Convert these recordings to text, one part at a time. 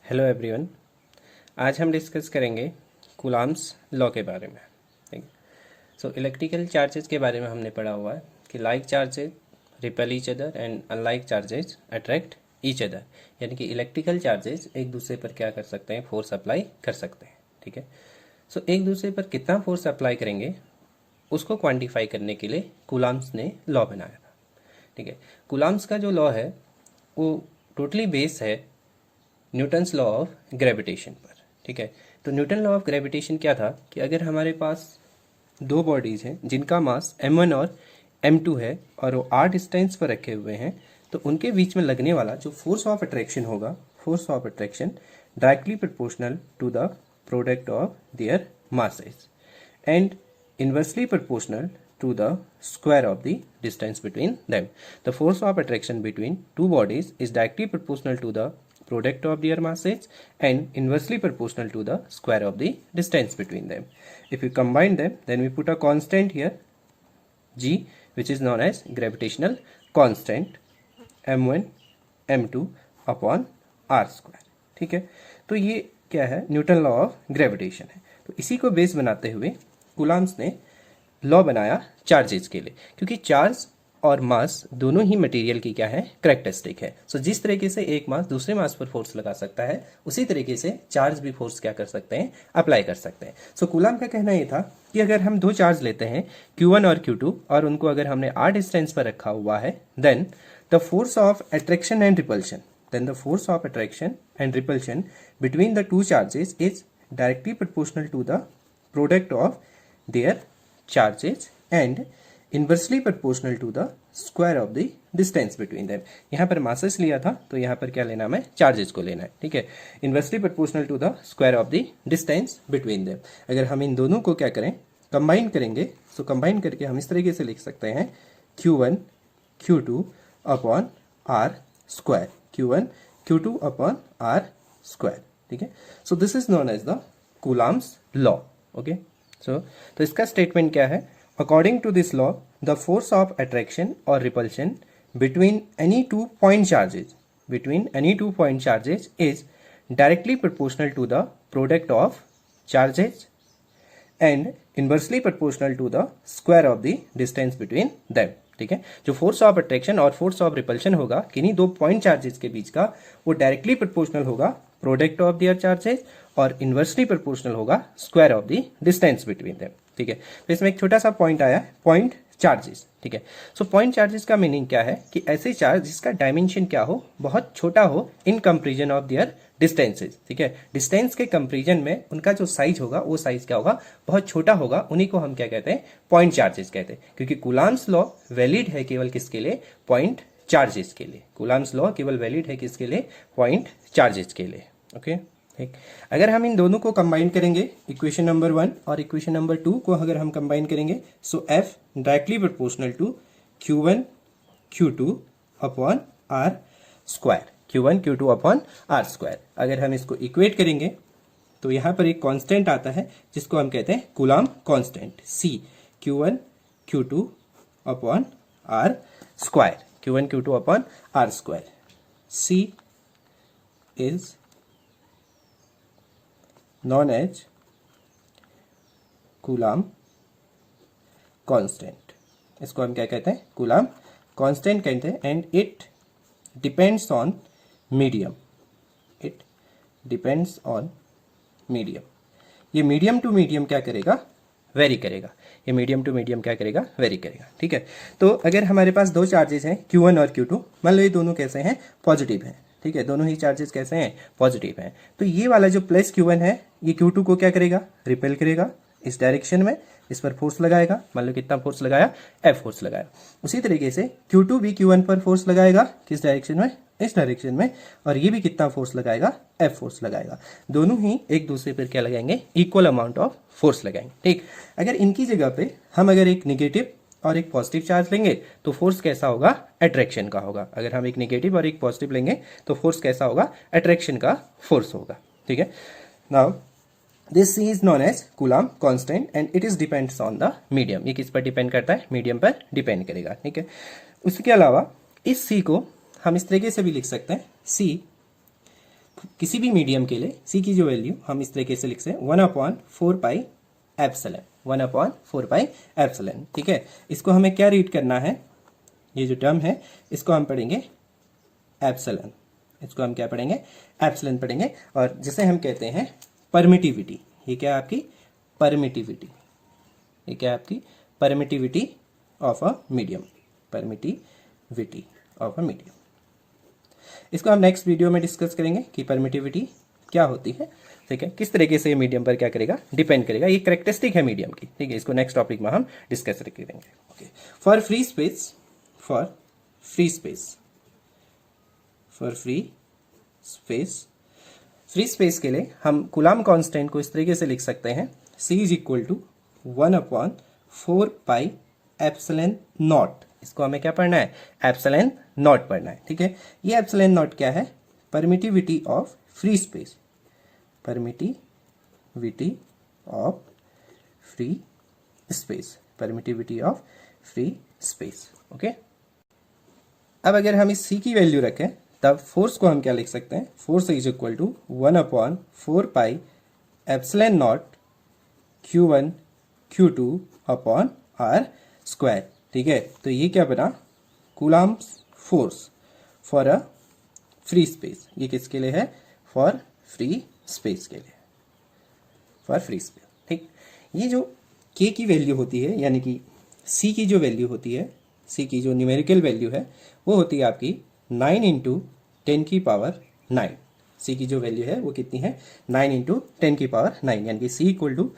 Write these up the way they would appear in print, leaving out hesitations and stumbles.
Hello everyone. आज हम discuss करेंगे कूलॉम्स लॉ के बारे में। ठीक है। सो इलेक्ट्रिकल चार्जेस के बारे में हमने पढ़ा हुआ है कि like charges repel each other and unlike charges attract each other, यानी कि इलेक्ट्रिकल चार्जेस एक दूसरे पर क्या कर सकते हैं, फोर्स अप्लाई कर सकते हैं। ठीक है। सो एक दूसरे पर कितना फोर्स अप्लाई करेंगे उसको क्वान्टिफाई करने के लिए कूलॉम्स ने लॉ बनाया था। ठीक है। कूलॉम्स का जो लॉ है वो टोटली बेस है न्यूटन्स लॉ ऑफ ग्रेविटेशन पर। ठीक है। तो न्यूटन लॉ ऑफ ग्रेविटेशन क्या था कि अगर हमारे पास दो बॉडीज हैं जिनका मास m1 और m2 है और वो r डिस्टेंस पर रखे हुए हैं, तो उनके बीच में लगने वाला जो फोर्स ऑफ अट्रैक्शन होगा, force of attraction directly proportional to the product of their masses and inversely proportional to the square of the distance between them. The force of attraction between two bodies is directly proportional to the product of their masses and inversely proportional to the square of the distance between them. If we combine them, then we put a constant here g, which is known as gravitational constant m1 m2 upon r square. ठीक है। तो ये क्या है, Newton law of gravitation है। तो इसी को बेस बनाते हुए कूलॉम्स ने लॉ बनाया चार्जेस के लिए, क्योंकि चार्ज और मास दोनों ही मटेरियल की क्या है, कैरेक्टरिस्टिक है। सो जिस तरीके से एक मास दूसरे मास पर फोर्स लगा सकता है, उसी तरीके से चार्ज भी फोर्स क्या कर सकते हैं, अप्लाई कर सकते हैं। सो कूलॉम का कहना ये था कि अगर हम दो चार्ज लेते हैं Q1 और Q2 और उनको अगर हमने r डिस्टेंस पर रखा हुआ है, then the force of attraction and repulsion between the two charges is directly proportional to the product of their charges and inversely proportional to the square of the distance between them. यहाँ पर masses लिया था तो यहाँ पर क्या लेना है, चार्जेस को लेना है। ठीक है। Inversely proportional to the square of the distance between them. अगर हम इन दोनों को क्या करें, कंबाइन करेंगे, सो कंबाइन करके हम इस तरीके से लिख सकते हैं Q1 Q2 upon R square, Q1 Q2 upon R square. ठीक है। So this is known as the Coulomb's law. Okay. So तो इसका स्टेटमेंट क्या है, according to this law the force of attraction और repulsion between any two point charges is directly proportional to the product of charges and inversely proportional to the square of the distance between them. ठीक है। जो force of attraction और force of repulsion होगा किन्हीं दो point charges के बीच का, वो डायरेक्टली प्रोपोर्शनल होगा प्रोडक्ट ऑफ देयर चार्जेस और इनवर्सली प्रोपोर्शनल होगा square of the distance between them. ठीक है। तो इसमें एक छोटा सा पॉइंट आया, पॉइंट चार्जेस। ठीक है। सो पॉइंट चार्जेस का मीनिंग क्या है कि ऐसे चार्ज जिसका डायमेंशन क्या हो, बहुत छोटा हो in comparison of their distances. ठीक है। डिस्टेंस के कंपेरिजन में उनका जो साइज होगा वो साइज क्या होगा, बहुत छोटा होगा। उन्हीं को हम क्या कहते हैं, पॉइंट चार्जेस कहते हैं। क्योंकि कूलॉम्स लॉ वैलिड है केवल किसके लिए, पॉइंट चार्जेस के लिए। कूलॉम्स लॉ केवल वैलिड है किसके लिए, पॉइंट चार्जेस के लिए। ओके। ठीक। अगर हम इन दोनों को कंबाइन करेंगे, इक्वेशन नंबर 1 और इक्वेशन नंबर 2 को अगर हम कंबाइन करेंगे, so F directly proportional to Q1 Q2 upon R square, Q1 Q2 upon R square. अगर हम इसको इक्वेट करेंगे तो यहाँ पर एक कांस्टेंट आता है जिसको हम कहते हैं Coulomb constant, C Q1 Q2 upon R square, Q1 Q2 upon R square. C is known as Coulomb constant. इसको हम क्या कहते हैं, कूलॉम कांस्टेंट कहते हैं। And it depends on medium, it depends on medium. ये मीडियम टू मीडियम क्या करेगा, वेरी करेगा। ये मीडियम टू मीडियम क्या करेगा, वेरी करेगा। ठीक है। तो अगर हमारे पास दो चार्जेस हैं Q1 और Q2, मान लो ये दोनों कैसे हैं, पॉजिटिव हैं। ठीक है। दोनों ही चार्जेस कैसे हैं, पॉजिटिव हैं। तो ये वाला जो प्लस Q1 है, ये Q2 को क्या करेगा, रिपेल करेगा इस डायरेक्शन में, इस पर फोर्स लगाएगा। मान लो कितना फोर्स लगाया, F फोर्स लगाया। उसी तरीके से Q2 भी Q1 पर फोर्स लगाएगा, किस डायरेक्शन में, इस डायरेक्शन में, और ये भी कितना फोर्स लगाएगा, F फोर्स लगाएगा। दोनों ही एक दूसरे पर क्या लगाएंगे, इक्वल अमाउंट ऑफ फोर्स लगाएंगे। ठीक। अगर इनकी जगह पे हम अगर एक निगेटिव और एक पॉजिटिव चार्ज लेंगे तो फोर्स कैसा होगा, अट्रैक्शन का होगा। अगर हम एक नेगेटिव और एक पॉजिटिव लेंगे तो फोर्स कैसा होगा, अट्रैक्शन का फोर्स होगा। ठीक है। Now this C is known as Coulomb constant and it is depends on the medium. ये किस पर डिपेंड करता है, मीडियम पर डिपेंड करेगा। ठीक है। उसके अलावा इस C को हम इस तरीके से भी लिख सकते हैं, C किसी भी मीडियम के लिए सी की जो वैल्यू हम इस तरीके से लिख सकते हैं 1/4 पाई एप्सिलॉन, 1/4 पाई एप्सिलॉन। ठीक है, इसको हमें क्या रीड करना है, ये जो टर्म है इसको हम पढ़ेंगे एप्सिलॉन, इसको हम क्या पढ़ेंगे, एप्सिलॉन पढ़ेंगे। और जिसे हम कहते हैं परमिटिविटी, ये क्या है आपकी परमिटिविटी, ये क्या है आपकी permittivity of a medium, permittivity of a medium. इसको हम नेक्स्ट वीडियो में डिस्कस करेंगे कि परमिटिविटी क्या होती है। ठीक है, किस तरीके से मीडियम पर क्या करेगा, डिपेंड करेगा, ये कैरेक्टरिस्टिक है मीडियम की। ठीक है, इसको नेक्स्ट टॉपिक में हम डिस्कस करेंगे। Okay, for free space, for free space, for free space, free space के लिए हम कूलाम कांस्टेंट को इस तरीके से लिख सकते हैं, C is equal to 1/4 pi epsilon naught. इसको हमें क्या पढ़ना है, एप्सिलॉन नॉट पढ़ना है। ठीक है, ये एप्सिलॉन नॉट क्या है, permittivity of free space, permittivity of free space, permittivity of free space. Okay, अब अगर हम इस C की वैल्यू रखें तब फोर्स को हम क्या लिख सकते हैं, force is equal to 1/4 pi epsilon naught Q1 Q2 upon R square. ठीक है, तो ये क्या बना, Coulomb's force for a free space. ये किसके लिए है, फॉर फ्री स्पेस के लिए, फॉर फ्री स्पेस। ठीक, ये जो K की वैल्यू होती है, यानी कि C की जो वैल्यू होती है, C की जो न्यूमेरिकल वैल्यू है वो होती है आपकी 9 × 10⁹। C की जो वैल्यू है वो कितनी है, 9 × 10⁹, यानी कि C equal to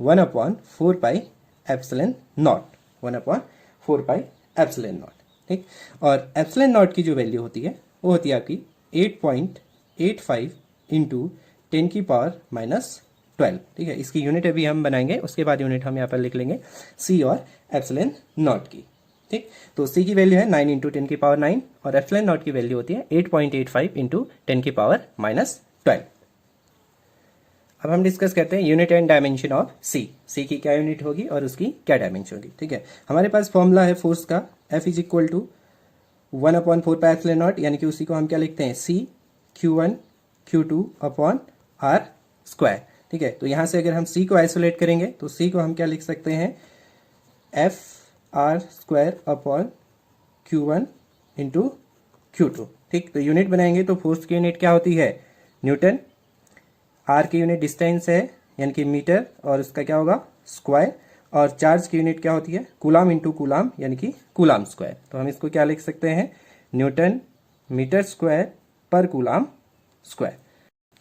1/4 pi epsilon naught, 1/4 pi epsilon naught. ठीक, और एप्सिलॉन नॉट की जो वैल्यू होती है वो होती है आपकी 8.85 × 10⁻²। ठीक है, इसकी यूनिट अभी हम बनाएंगे, उसके बाद यूनिट हम यहाँ पर लिख लेंगे C और एप्सिलॉन नॉट की। ठीक, तो C की वैल्यू है 9 × 10⁹ और एप्सिलॉन नॉट की वैल्यू होती है 8.85 × 10⁻²। अब हम डिस्कस करते हैं unit and dimension of C की क्या यूनिट होगी और उसकी क्या डायमेंशन होगी। ठीक है, हमारे पास फॉर्मूला है फोर्स का, F is equal to 1/4 pi epsilon naught, यानी कि उसी को हम क्या लिखते हैं, C Q1 Q2 upon R square. ठीक है, तो यहाँ से अगर हम C को आइसोलेट करेंगे तो C को हम क्या लिख सकते हैं, F R square upon Q1 × Q2। ठीक, तो यूनिट बनाएंगे तो फोर्स की यूनिट क्या होती है, न्यूटन, R की यूनिट डिस्टेंस है यानी कि मीटर, और उसका क्या होगा स्क्वायर, और चार्ज की यूनिट क्या होती है, कूलाम × कूलाम यानी कि कूलाम स्क्वायर। तो हम इसको क्या लिख सकते हैं, न्यूटन मीटर स्क्वायर पर कूलाम स्क्वायर।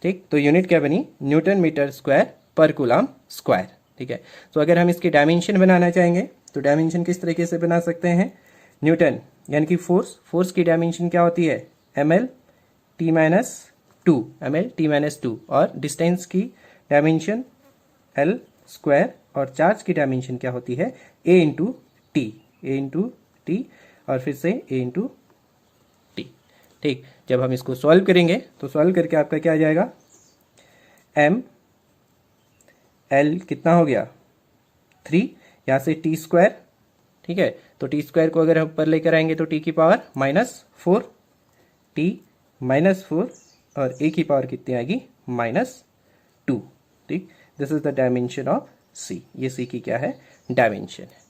ठीक, तो यूनिट क्या बनी, न्यूटन मीटर स्क्वायर पर कूलाम स्क्वायर। ठीक है, तो अगर हम इसकी डायमेंशन बनाना चाहेंगे तो डायमेंशन किस तरीके से बना सकते हैं, न्यूटन यानी कि फोर्स की डायमेंशन क्या होती है, ml t-2, और डिस्टेंस की डायमेंशन l स्क्वायर, और चार्ज की डायमेंशन क्या होती है, a × t, और फिर से a × t। ठीक, जब हम इसको सॉल्व करेंगे तो सॉल्व करके आपका क्या आ जाएगा, m l कितना हो गया 3, यहाँ से t स्क्वायर। ठीक है, तो t स्क्वायर को अगर हम ऊपर लेकर आएंगे तो t की पावर -4, t -4, और a की पावर कितनी आएगी, -2। ठीक, this is the dimension of C, ये C की क्या है, डायमेंशन है।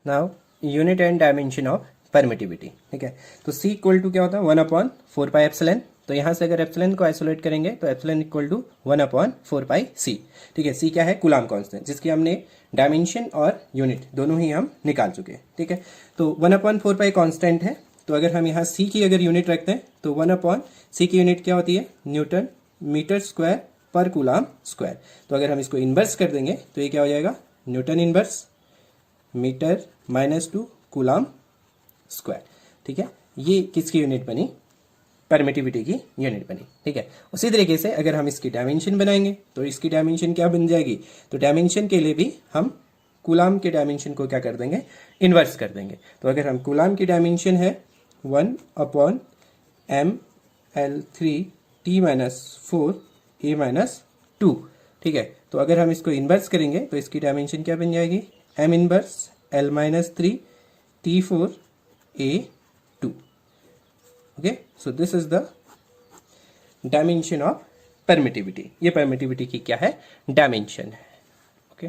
Now unit and dimension of permittivity. ठीक है, तो C इक्वल टू क्या होता है, 1/4 पाई एप्सिलॉन। तो यहाँ से अगर एप्सिलॉन को आइसोलेट करेंगे तो epsilon equal to 1/4 pi C। ठीक है, C क्या है, कूलाम कांस्टेंट, जिसकी हमने डायमेंशन और यूनिट दोनों ही हम निकाल चुके हैं। ठीक है, तो 1/4 पाई कांस्टेंट है, तो अगर हम यहाँ C की अगर यूनिट रखते हैं तो 1/C की यूनिट क्या होती है, न्यूटन मीटर स्क्वायर पर कूलाम स्क्वायर। तो अगर हम इसको इन्वर्स कर देंगे तो ये क्या हो जाएगा, newton inverse metre -2 coulomb square. ठीक है, ये किसकी यूनिट बनी, परमिटिविटी की यूनिट बनी। ठीक है, उसी तरीके से अगर हम इसकी डायमेंशन बनाएंगे तो इसकी डायमेंशन क्या बन जाएगी, तो डायमेंशन के लिए भी हम कूलाम के डायमेंशन को क्या कर देंगे, इन्वर्स कर देंगे। तो अगर हम कूलाम की डायमेंशन है 1/ml3t-4a-2। ठीक है, तो अगर हम इसको इन्वर्स करेंगे तो इसकी डायमेंशन क्या बन जाएगी, m inverse l-3 t4a2। Okay, so this is the dimension of permittivity, ये परमिटिविटी की क्या है, डायमेंशन है। ओके,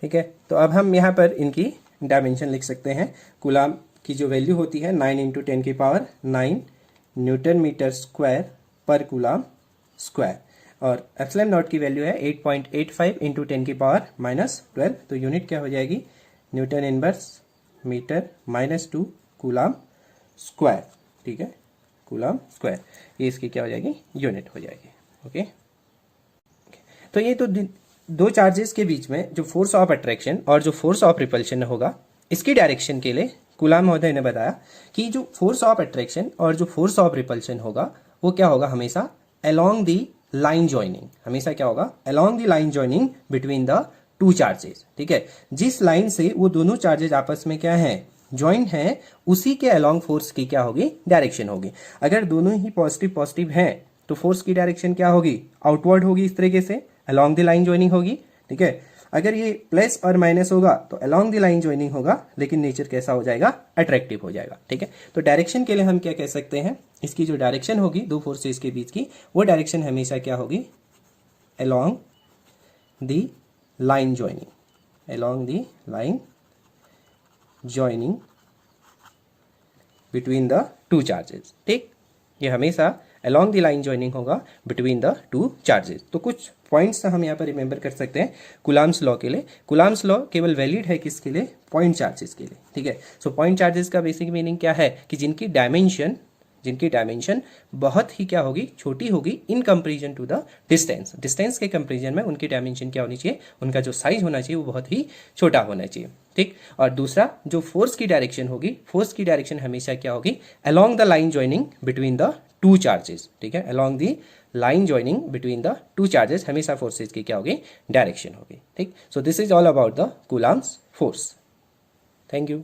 ठीक है। तो अब हम यहाँ पर इनकी डायमेंशन लिख सकते हैं। कूलाम की जो वैल्यू होती है 9 × 10⁹ न्यूटन मीटर स्क्वायर पर कूलाम स्क्वायर, और एप्सिलॉन नॉट की वैल्यू है 8.85 × 10⁻12। तो यूनिट क्या हो जाएगी, newton inverse metre -2 coulomb square, ठीक है, कूलाम स्क्वायर, ये इसकी क्या हो जाएगी, यूनिट हो जाएगी। ओके, तो ये तो दो चार्जेस के बीच में जो फोर्स ऑफ अट्रैक्शन और जो फोर्स ऑफ रिपल्शन होगा, इसकी डायरेक्शन के लिए कूलाम महोदय ने बताया कि जो फोर्स ऑफ अट्रैक्शन और जो फोर्स ऑफ रिपल्शन होगा वो क्या होगा, हमेशा अलोंग द लाइन जॉइनिंग, हमेशा क्या होगा, along the line joining between the two charges, ठीक है। जिस लाइन से वो दोनों चार्जेस आपस में क्या है, ज्वाइन है, उसी के अलोंग फोर्स की क्या होगी, डायरेक्शन होगी। अगर दोनों ही पॉजिटिव पॉजिटिव हैं तो फोर्स की डायरेक्शन क्या होगी, आउटवर्ड होगी, इस तरीके से अलोंग द लाइन ज्वाइनिंग होगी, ठीक है। अगर ये प्लस और माइनस होगा तो अलोंग द लाइन ज्वाइनिंग होगा, लेकिन नेचर कैसा हो जाएगा, अट्रैक्टिव हो जाएगा, ठीक है। तो डायरेक्शन के लिए हम क्या कह सकते हैं, इसकी जो डायरेक्शन होगी दो फोर्सेस के बीच की, वो डायरेक्शन हमेशा क्या होगी, along the line joining, along the line joining between the two charges, ठीक, ये हमेशा अलोंग द लाइन ज्वाइनिंग होगा बिटवीन द टू चार्जेस। तो कुछ पॉइंट्स हम यहाँ पर रिमेंबर कर सकते हैं कूलाम्स लॉ के लिए। कूलाम्स लॉ केवल वैलिड है किसके लिए, पॉइंट चार्जेस के लिए, ठीक है। सो पॉइंट चार्जेस का बेसिक मीनिंग क्या है कि जिनकी डायमेंशन बहुत ही क्या होगी, छोटी होगी in comparison to the distance के कंपेरिजन में उनकी डायमेंशन क्या होनी चाहिए, उनका जो साइज होना चाहिए वो बहुत ही छोटा होना चाहिए, ठीक। और दूसरा जो फोर्स की डायरेक्शन होगी, फोर्स की डायरेक्शन हमेशा क्या होगी, along the line joining between the two charges, ठीक है, along the line joining between the two charges हमेशा फोर्सेज की क्या होगी, डायरेक्शन होगी, ठीक। सो this is all about the coulombs force. Thank you.